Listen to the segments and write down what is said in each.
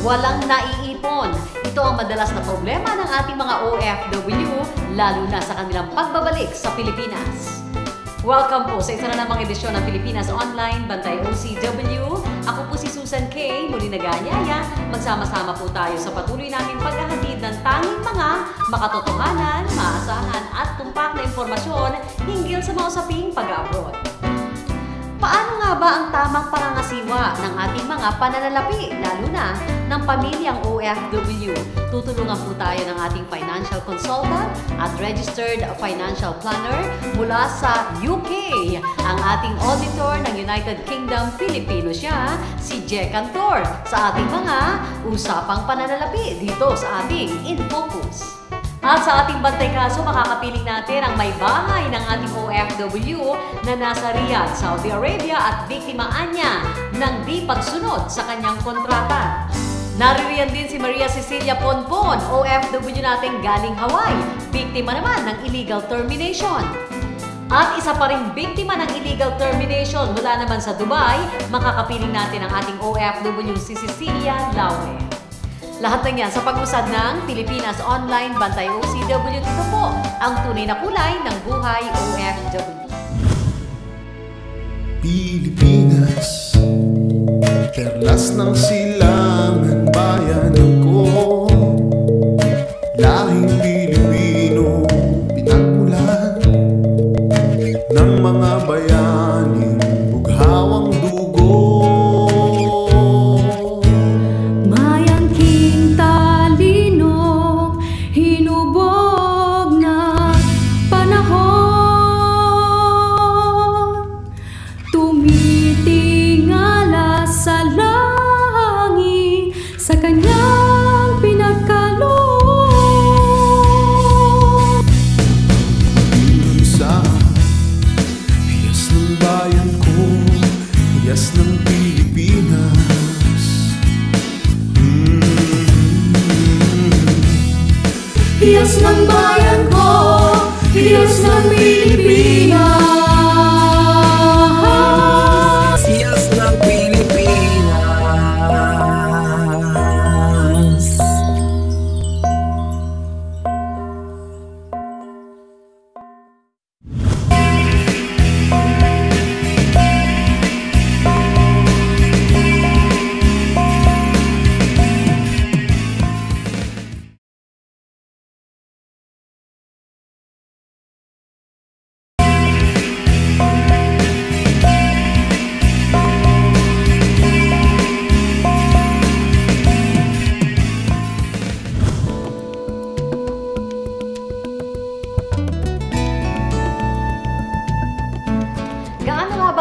walang naiipon. Ito ang madalas na problema ng ating mga OFW, lalo na sa kanilang pagbabalik sa Pilipinas. Welcome po sa isa na namang edisyon ng Pilipinas Online, Bantay OCW. Ako po si Susan K. Muli nag-aanyaya. Magsama-sama po tayo sa patuloy namin paghahatid ng tanging mga makatotohanan, maasahan at tumpak na impormasyon hinggil sa mga usaping pag-abroad. Paano nga ba ang tamang pangangasiwa ng ating mga pananalapi, lalo na ng pamilyang OFW? Tutulungan po tayo ng ating financial consultant at registered financial planner mula sa UK. Ang ating auditor ng United Kingdom, Filipino siya, si J. Cantor, sa ating mga usapang pananalapi dito sa ating In Focus. At sa ating bantay kaso, makakapiling natin ang may bahay ng ating OFW na nasa Riyadh, Saudi Arabia at biktimaan niya ng di pagsunod sa kanyang kontrata. Naririyan din si Maria Cecilia Ponpon, OFW natin galing Hawaii, biktima naman ng illegal termination. At isa pa ring biktima ng illegal termination mula naman sa Dubai, makakapiling natin ang ating OFW si Cecilia Laue. Lahat ng yan sa pag-usad ng Pilipinas Online Bantay OCW. Dito po ang tunay na kulay ng buhay OFW. Pilipinas, perlas ng silangan, bayan ko. Lahing Pilipino, pinagmulan ng mga bayaning bughawang dugo. Sa kanyang pinagkaloob. Sa hiyas ng bayan ko, hiyas ng Pilipinas. Hiyas ng bayan ko, hiyas ng Pilipinas. Hiyas ng Pilipinas.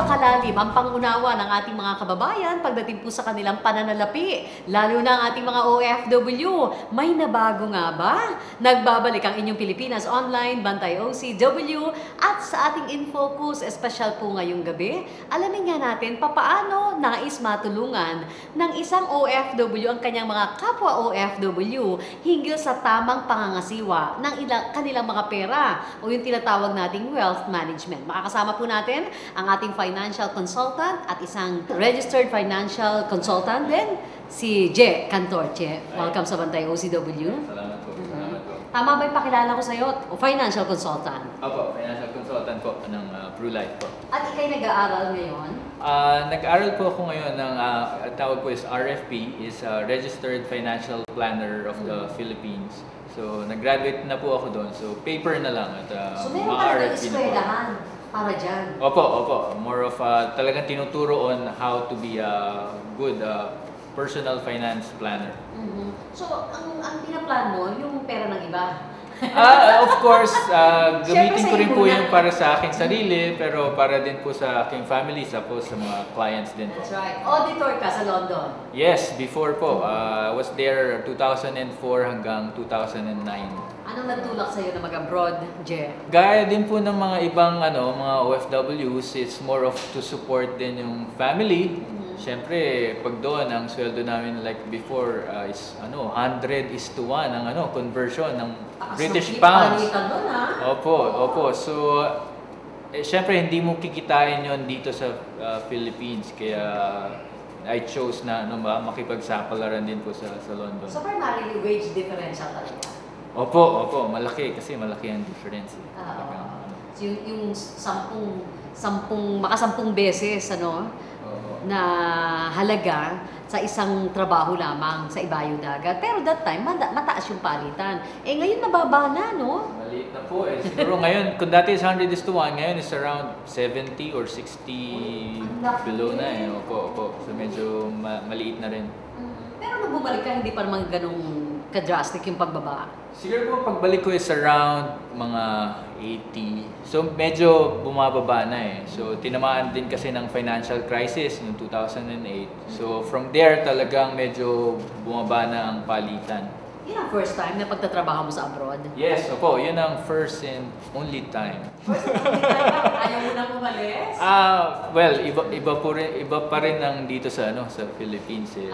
Kalalim ang pangunawa ng ating mga kababayan pagdating po sa kanilang pananalapi, lalo na ang ating mga OFW. May nabago nga ba? Nagbabalik ang inyong Pilipinas Online, Bantay OCW at sa ating InFocus, espesyal po ngayong gabi. Alamin nga natin papaano nais matulungan ng isang OFW ang kanyang mga kapwa OFW hinggil sa tamang pangangasiwa ng kanilang mga pera o yung tinatawag nating wealth management. Makakasama po natin ang ating financial consultant at isang registered financial consultant din, si J. Cantor. Welcome sa Bantay OCW. Salamat po. Salamat po. Tama ba yung pakilala ko sa'yo? O financial consultant? Opo, financial consultant po ng Blue Life po. At ikay nag-aaral ngayon? Nag-aaral po ako ngayon ng tawag po is RFP, is Registered Financial Planner of the Philippines. So, nag-graduate na po ako doon. So, paper na lang at so, meron ka na eskwelahan para dyan? Opo. More of talagang tinuturo on how to be a good personal finance planner. So, ang pinaplan mo, yung pera ng iba? Of course, gamitin ko rin po yun para sa aking sarili, pero para din po sa aking family, sa mga clients din po. That's right. Auditor ka sa London? Yes, before po. I was there 2004 hanggang 2009. Anong nagtulak sa'yo na mag-abroad, Je? Gaya din po ng mga ibang mga OFWs, it's more of to support din yung family. Siyempre, pag doon, ang sweldo namin like before is 100:1 ang conversion ng British pounds. Opo. So, siyempre, hindi mo kikitain yon dito sa Philippines. Kaya, I chose na ano ba, makipagsapalaran din po sa London. So primarily wage differential talaga. Opo, malaki kasi malaki ang difference. So, yung makasampung beses ano na halaga sa isang trabaho lamang sa Ibayo Dagat. Pero that time, mataas yung palitan. Ngayon mababa na, no? Maliit na po eh. Siguro ngayon, kung dati is 100:1, ngayon is around 70 or 60 below na eh. Opo. So medyo maliit na rin. Pero nung bumalik ka, hindi pa naman ganung ka-drastic yung pagbaba. Siguro po pagbalik ko is around mga 80. So medyo bumababa na eh. So tinamaan din kasi ng financial crisis noong 2008. So from there talagang medyo bumaba na ang palitan. Yan ang first time na pagtatrabaho mo sa abroad? Yes, opo. Yun ang first and only time. Ayaw mo nang umalis? Well, iba pa rin ang dito sa sa Philippines eh.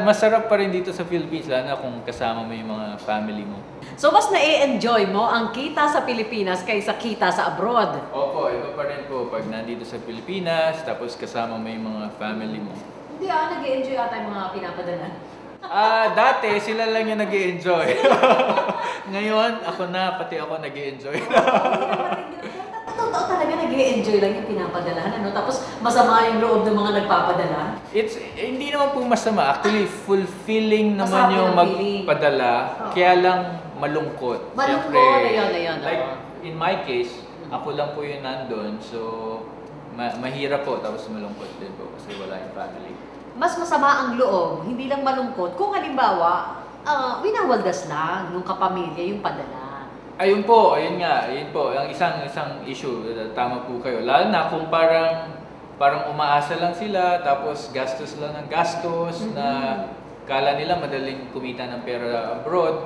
Masarap pa rin dito sa Philippines lalo kung kasama mo yung mga family mo. So mas na-enjoy mo ang kita sa Pilipinas kaysa kita sa abroad? Opo, iba pa rin po pag nandito sa Pilipinas tapos kasama mo yung mga family mo. Hindi nag-enjoy ata yung mga pinapadala. Dati sila lang yung nag-i-enjoy. Ngayon, pati ako nag-i-enjoy. Totoo talaga nag-i-enjoy lang yung pinapadalahan, ano? Tapos masama yung loob ng mga nagpapadala. Hindi naman po masama. Actually, fulfilling naman Masama yung ang feeling. magpadala. Kaya lang malungkot. Malungkot, Siyempre, ayun. Like, in my case, ako lang po yung nandun. So, mahirap po. Tapos malungkot din po kasi wala yung family. Mas masama ang loob, hindi lang malungkot. Kung halimbawa, winawaldas lang nung kapamilya yung padala. Ayun po. Ang isang issue. Tama po kayo. Lalo na kung parang umaasa lang sila, tapos gastos lang ng gastos, na kala nila madaling kumita ng pera abroad,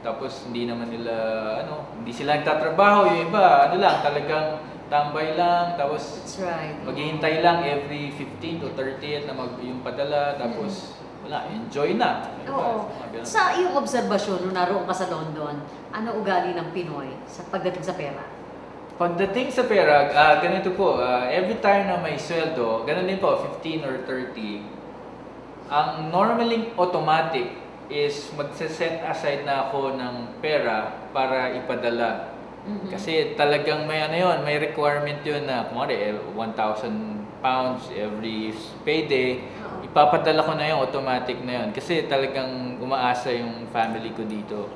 tapos hindi naman nila, hindi sila nagtatrabaho. Yung iba, talagang tambay lang, tapos That's right. maghihintay lang every 15 to 30th na yung padala, tapos wala, enjoy na. Oo. Sa iyong obserbasyon nung naroon ka sa London, ano ugali ng Pinoy sa pagdating sa pera? Pagdating sa pera, ganito po, every time na may sweldo, ganun din po, 15 or 30, ang normally automatic is magse-set aside na ako ng pera para ipadala. Kasi talagang may may requirement yun na kumari 1,000 pounds every payday, ipapadala ko na yun, automatic na yun. Kasi talagang umaasa yung family ko dito.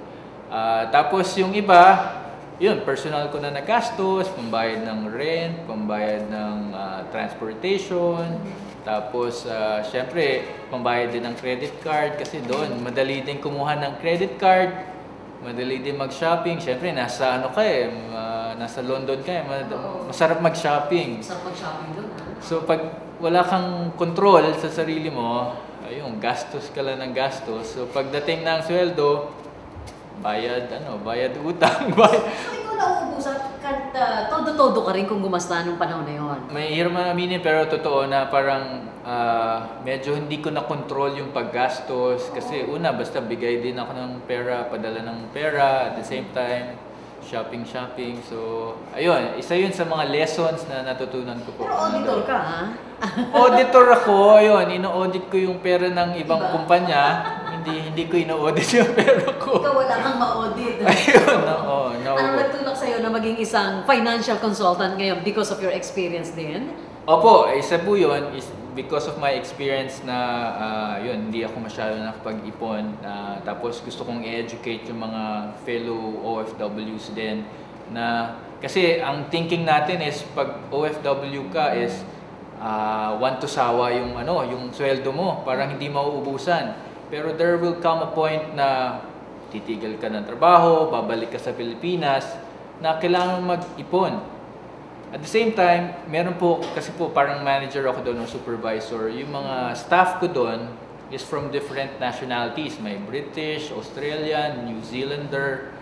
Tapos yung iba, yun, personal ko na nagastos, pambayad ng rent, pambayad ng transportation, tapos syempre, pambayad din ng credit card kasi doon, madali din kumuha ng credit card, madali din mag-shopping. Syempre, nasa nasa London ka eh, masarap mag-shopping. Masarap mag-shopping doon, ha? So, pag wala kang control sa sarili mo, gastos ka lang ng gastos. So, pagdating ng sweldo, bayad utang. So, ikaw nauubusan, todo-todo ka rin kung gumasta nung panahon na yun. May hirap man aminin, pero totoo na parang medyo hindi ko na control yung paggastos. Kasi una, basta bigay din ako ng pera, padala ng pera, at the same time, shopping. So, ayun, isa yun sa mga lessons na natutunan ko po. Pero auditor ka, ha? Auditor ako, ayun, ino-audit ko yung pera ng ibang kumpanya. Hindi ko ino-audit yung pera ko. Ikaw wala kang ma-audit. Ayun, Anong nagtulak sa'yo na maging isang financial consultant ngayon because of your experience din? Opo, isa po yun is because of my experience na hindi ako masyado nakapag-ipon. Tapos gusto kong i-educate yung mga fellow OFWs din na kasi ang thinking natin is pag OFW ka is want to sawa yung sweldo mo, parang hindi mauubusan. Pero there will come a point na titigil ka ng trabaho, babalik ka sa Pilipinas, na kailangan mag-ipon. At the same time, meron po, kasi po parang manager ako doon o supervisor, yung mga staff ko doon is from different nationalities. May British, Australian, New Zealander.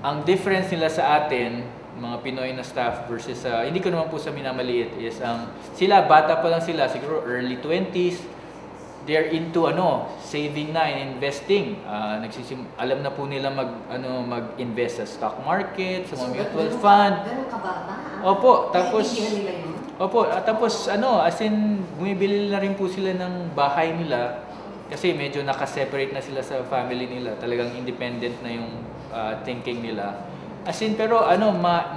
Ang difference nila sa atin, mga Pinoy na staff versus hindi ko naman po sa minamaliit, is sila, bata pa lang sila, siguro early 20s, they're into saving na and investing. Alam na po nila mag-invest sa stock market, sa mga mutual fund. Ganun ka bata? Opo, tapos naiintindihan nila yun? Opo, at tapos as in, bumibili na rin po sila ng bahay nila kasi medyo nakaseparate na sila sa family nila. Talagang independent na yung thinking nila. As in, pero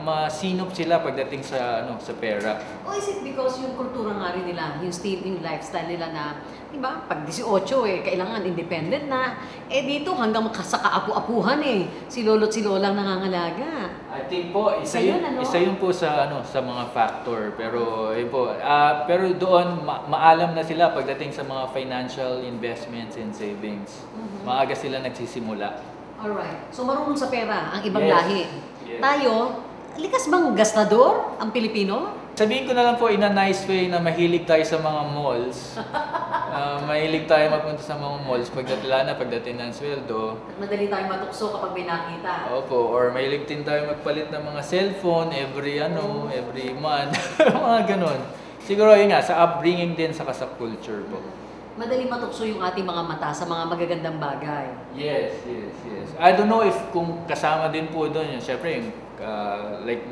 masinop sila pagdating sa sa pera. O is it because yung kultura nga rin nila, yung lifestyle nila na, di ba, pag 18 kailangan independent na. Dito hanggang sa kaapu-apuhan si lolo't si lolang nangangalaga. I think po, isa yun po sa sa mga factor. Pero yun po, pero doon maalam na sila pagdating sa mga financial investments and savings. Maaga sila nagsisimula. Alright. So marunong sa pera ang ibang Yes. lahi. Yes. Tayo, likas bang gastador ang Pilipino? Sabihin ko na lang po in a nice way na mahilig tayo sa mga malls. Mahilig tayo magpunta sa mga malls pagdating ng sweldo. At madali tayong matukso kapag may nakita. Opo, or mahilig din tayo magpalit ng mga cellphone every month. Mga ganun. Siguro yun nga, sa upbringing din sa culture po. Madali matukso yung ating mga mata sa mga magagandang bagay. Yes. I don't know if kung kasama din po doon yun. Siyempre, yung, like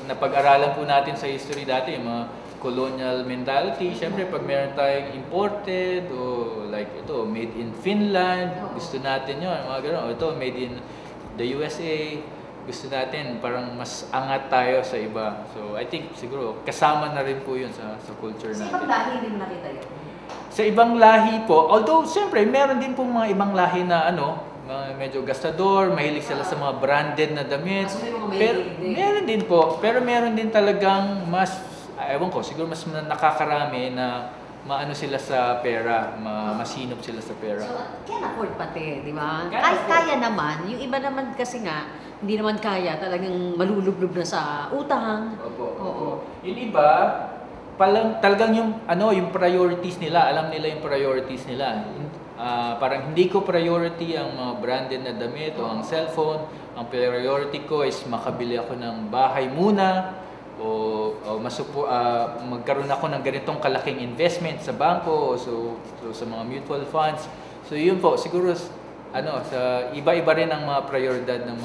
napag-aralan po natin sa history dati, yung mga colonial mentality. Siyempre, pag meron tayong imported o like ito, made in Finland, gusto natin yun. Mga ganun. Ito, made in the USA, gusto natin parang mas angat tayo sa iba. So, I think siguro kasama na rin po yun sa culture Sa natin. ibang lahi, hindi mo nakita yun. Sa ibang lahi po, although siyempre meron din pong mga ibang lahi na mga medyo gastador, mahilig sila sa mga branded na damit. May mga Pero mahilig din. meron din po, pero meron din talagang mas, ewan ko, siguro mas nakakarami na maano sila sa pera, masinop sila sa pera. So, can afford pati, di ba? Can Kahit afford. kaya naman, yung iba naman kasi nga, hindi naman kaya, talagang malulublob na sa utang. Opo. Oo. Yung iba, talagang yung priorities nila, alam nila yung priorities nila. Parang hindi ko priority ang mga branded na damit o ang cellphone. Ang priority ko is makabili ako ng bahay muna o magkaroon ako ng ganitong kalaking investment sa bangko o sa mga mutual funds. So yun po, siguro sa iba-iba rin ang mga prioridad ng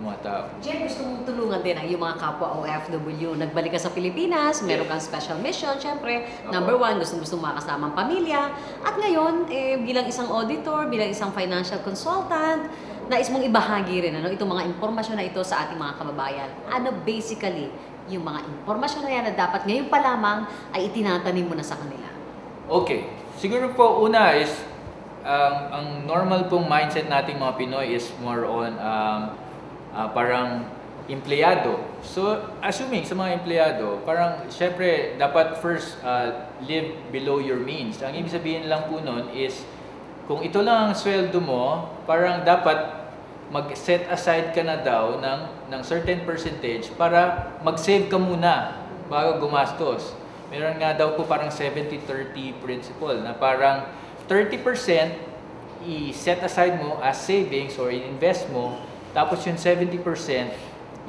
mga tao. Jen, gusto mong tulungan din ang iyong mga kapwa OFW. Nagbalik ka sa Pilipinas, meron kang special mission, syempre. Number one, gusto makasama ang pamilya. At ngayon, bilang isang auditor, bilang isang financial consultant, nais mong ibahagi rin itong mga impormasyon na ito sa ating mga kababayan. Ano basically yung mga impormasyon na yan na dapat ngayon pa lamang ay itinatanim mo na sa kanila? Okay. Siguro po una is ang normal pong mindset nating mga Pinoy is more on parang empleyado. So, assuming sa mga empleyado, parang syempre dapat first live below your means. Ang ibig sabihin lang po nun is kung ito lang ang sweldo mo, parang dapat mag-set aside ka na daw ng certain percentage para mag-save ka muna bago gumastos. Meron nga daw po parang 70-30 principle na parang 30% i-set aside mo as savings or i-invest mo, tapos yung 70%,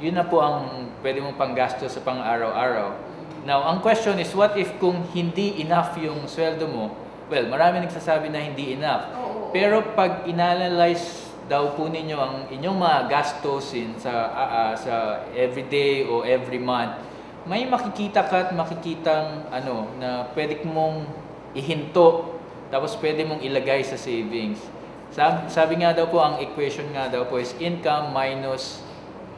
yun na po ang pwede mong panggasto sa pang-araw-araw. Now, ang question is, what if kung hindi enough yung sweldo mo? Well, marami nagsasabi na hindi enough. Pero pag inanalyze daw po ninyo ang inyong mga gastusin sa everyday o every month, may makikita ka at makikitang na pwede mong ihinto. Tapos pwede mong ilagay sa savings. Sabi nga daw po, ang equation nga daw po is income minus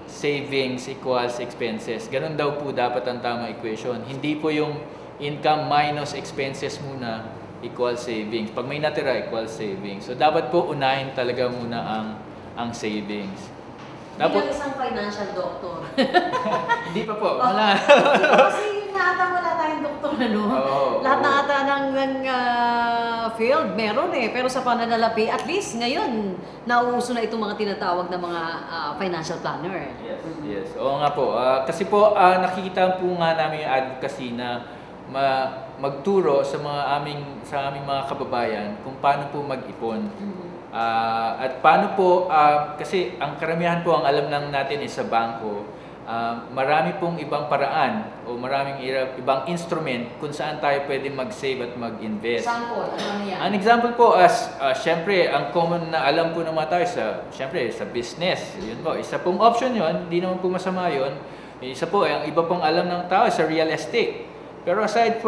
savings equals expenses. Ganun daw po dapat ang tamang equation. Hindi po yung income minus expenses muna equals savings. Pag may natira, equals savings. So dapat po unahin talaga muna ang savings. Bilang isang financial doctor. Hindi pa po. Wala. Kasi wala tayong doktor lahat na ata ng field meron pero sa pananalapi, at least ngayon nauuso na itong mga tinatawag na mga financial planner. Yes. Oo nga po. Kasi po nakikita po nga namin yung advocacy na magturo sa aming mga kababayan kung paano po mag-ipon. At paano po, kasi ang karamihan po ang alam lang natin is sa bangko, marami pong ibang paraan o maraming ibang instrument kung saan tayo pwede mag-save at mag-invest. Example, ano yan? An example po syempre, ang common na alam po ng mga tao syempre, sa business. Yun po, isa pong option yun, hindi naman po masama yun. Isa po, ang iba pong alam ng tao sa real estate. Pero aside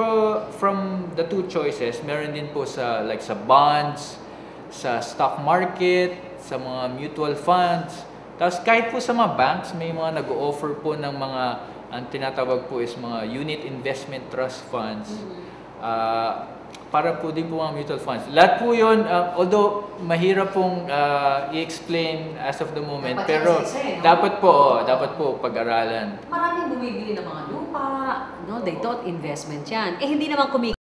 from the two choices, meron din po sa bonds, sa stock market, sa mga mutual funds. Tapos kahit po sa mga banks, may mga nag-o-offer po ng mga, ang tinatawag po is mga unit investment trust funds. Para po din po mga mutual funds. Lahat po yun, although mahirap pong i-explain as of the moment, Dapat pero yan sa isa, no? dapat po pag-aralan. Maraming bumibili ng mga lupa, no? They thought investment yan. Eh, hindi naman